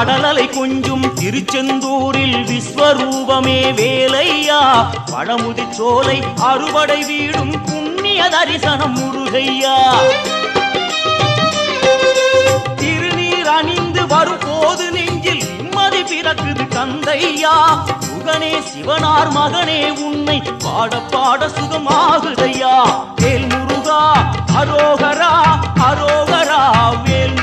கடலலை கொஞ்சும் திருச்செந்தூரில் விஸ்வரூபமே வேலையா பழமுதி சோலை அறுபடை வீடும் புண்ணிய தரிசனம் முருகையா திருநீர் அணிந்து வரும் போது நெஞ்சில் நிம்மதி பிறக்குது கந்தையா சுகனே சிவனார் மகனே உன்னை பாட பாட சுகமாகுதையா வேல் முருகா அரோகரா அரோகரா வேல்